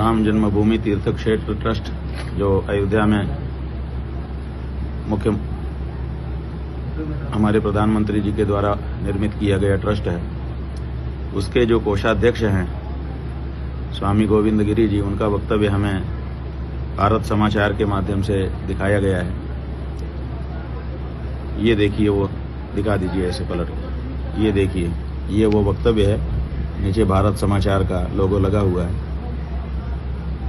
राम जन्मभूमि तीर्थ क्षेत्र ट्रस्ट जो अयोध्या में मुख्य हमारे प्रधानमंत्री जी के द्वारा निर्मित किया गया ट्रस्ट है, उसके जो कोषाध्यक्ष हैं स्वामी गोविंद गिरी जी, उनका वक्तव्य हमें भारत समाचार के माध्यम से दिखाया गया है। ये देखिए, वो दिखा दीजिए ऐसे पलट के, ये देखिए, ये वो वक्तव्य है, नीचे भारत समाचार का लोगो लगा हुआ है।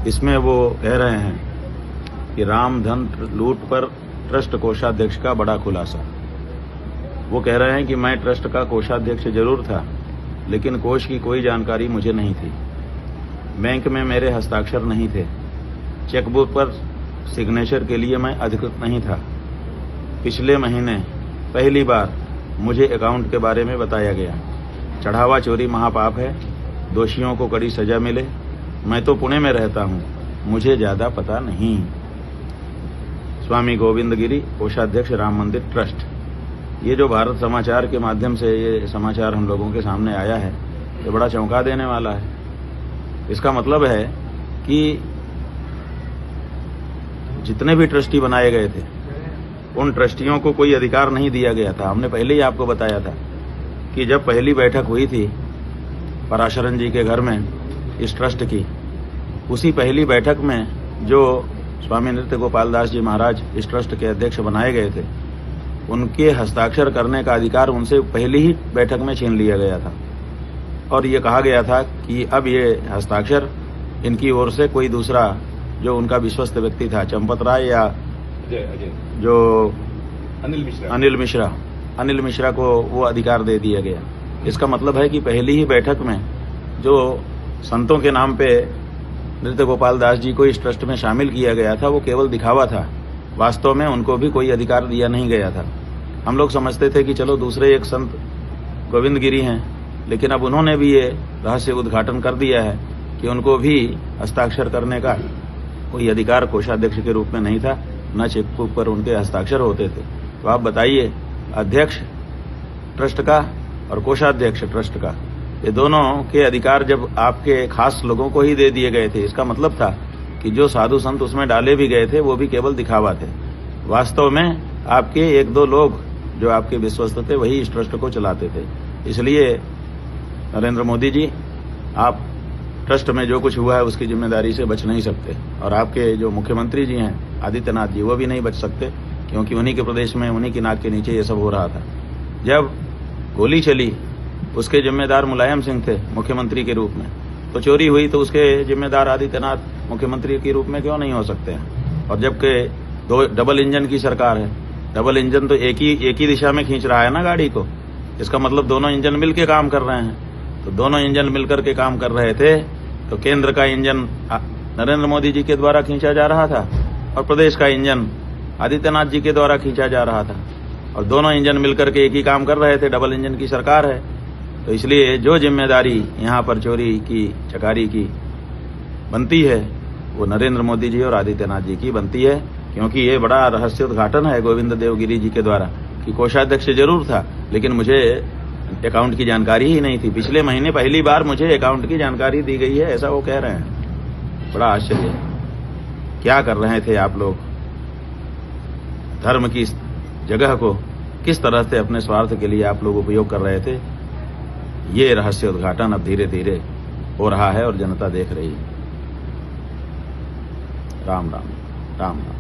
इसमें वो कह रहे हैं कि राम धन लूट पर ट्रस्ट कोषाध्यक्ष का बड़ा खुलासा। वो कह रहे हैं कि मैं ट्रस्ट का कोषाध्यक्ष जरूर था, लेकिन कोष की कोई जानकारी मुझे नहीं थी। बैंक में मेरे हस्ताक्षर नहीं थे। चेकबुक पर सिग्नेचर के लिए मैं अधिकृत नहीं था। पिछले महीने पहली बार मुझे अकाउंट के बारे में बताया गया। चढ़ावा चोरी महापाप है, दोषियों को कड़ी सजा मिले। मैं तो पुणे में रहता हूं, मुझे ज्यादा पता नहीं। स्वामी गोविंद गिरी, कोषाध्यक्ष राम मंदिर ट्रस्ट। ये जो भारत समाचार के माध्यम से ये समाचार हम लोगों के सामने आया है, ये बड़ा चौंका देने वाला है। इसका मतलब है कि जितने भी ट्रस्टी बनाए गए थे, उन ट्रस्टियों को कोई अधिकार नहीं दिया गया था। हमने पहले ही आपको बताया था कि जब पहली बैठक हुई थी पराशरन जी के घर में इस ट्रस्ट की, उसी पहली बैठक में जो स्वामी नृत्य गोपाल दास जी महाराज इस ट्रस्ट के अध्यक्ष बनाए गए थे, उनके हस्ताक्षर करने का अधिकार उनसे पहली ही बैठक में छीन लिया गया था। और ये कहा गया था कि अब ये हस्ताक्षर इनकी ओर से कोई दूसरा जो उनका विश्वस्त व्यक्ति था, चंपत राय या जो अनिल मिश्रा को वो अधिकार दे दिया गया। इसका मतलब है कि पहली ही बैठक में जो संतों के नाम पे नृत्य गोपाल दास जी को इस ट्रस्ट में शामिल किया गया था, वो केवल दिखावा था। वास्तव में उनको भी कोई अधिकार दिया नहीं गया था। हम लोग समझते थे कि चलो दूसरे एक संत गोविंद गिरी हैं, लेकिन अब उन्होंने भी ये रहस्य उद्घाटन कर दिया है कि उनको भी हस्ताक्षर करने का कोई अधिकार कोषाध्यक्ष के रूप में नहीं था, न चेकबुक पर उनके हस्ताक्षर होते थे। तो आप बताइए, अध्यक्ष ट्रस्ट का और कोषाध्यक्ष ट्रस्ट का, ये दोनों के अधिकार जब आपके खास लोगों को ही दे दिए गए थे, इसका मतलब था कि जो साधु संत उसमें डाले भी गए थे वो भी केवल दिखावा थे। वास्तव में आपके एक दो लोग जो आपके विश्वस्त थे वही इस ट्रस्ट को चलाते थे। इसलिए नरेंद्र मोदी जी, आप ट्रस्ट में जो कुछ हुआ है उसकी जिम्मेदारी से बच नहीं सकते, और आपके जो मुख्यमंत्री जी हैं आदित्यनाथ जी, वो भी नहीं बच सकते, क्योंकि उन्हीं के प्रदेश में उन्हीं की नाक के नीचे ये सब हो रहा था। जब गोली चली, उसके जिम्मेदार मुलायम सिंह थे मुख्यमंत्री के रूप में, तो चोरी हुई तो उसके जिम्मेदार आदित्यनाथ मुख्यमंत्री के रूप में क्यों नहीं हो सकते हैं? और जबकि दो डबल इंजन की सरकार है, डबल इंजन तो एक ही दिशा में खींच रहा है ना गाड़ी को। इसका मतलब दोनों इंजन मिलकर काम कर रहे हैं। तो दोनों इंजन मिलकर के काम कर रहे थे, तो केंद्र का इंजन नरेंद्र मोदी जी के द्वारा खींचा जा रहा था और प्रदेश का इंजन आदित्यनाथ जी के द्वारा खींचा जा रहा था, और दोनों इंजन मिलकर के एक ही काम कर रहे थे। डबल इंजन की सरकार है, तो इसलिए जो जिम्मेदारी यहाँ पर चोरी की, चकारी की बनती है, वो नरेंद्र मोदी जी और आदित्यनाथ जी की बनती है। क्योंकि ये बड़ा रहस्य उद्घाटन है गोविंद देव गिरी जी के द्वारा कि कोषाध्यक्ष जरूर था, लेकिन मुझे अकाउंट की जानकारी ही नहीं थी। पिछले महीने पहली बार मुझे अकाउंट की जानकारी दी गई है, ऐसा वो कह रहे हैं। बड़ा आश्चर्य है। क्या कर रहे थे आप लोग? धर्म की जगह को किस तरह से अपने स्वार्थ के लिए आप लोग उपयोग कर रहे थे, ये रहस्य उद्घाटन अब धीरे धीरे हो रहा है और जनता देख रही है। राम राम, राम राम।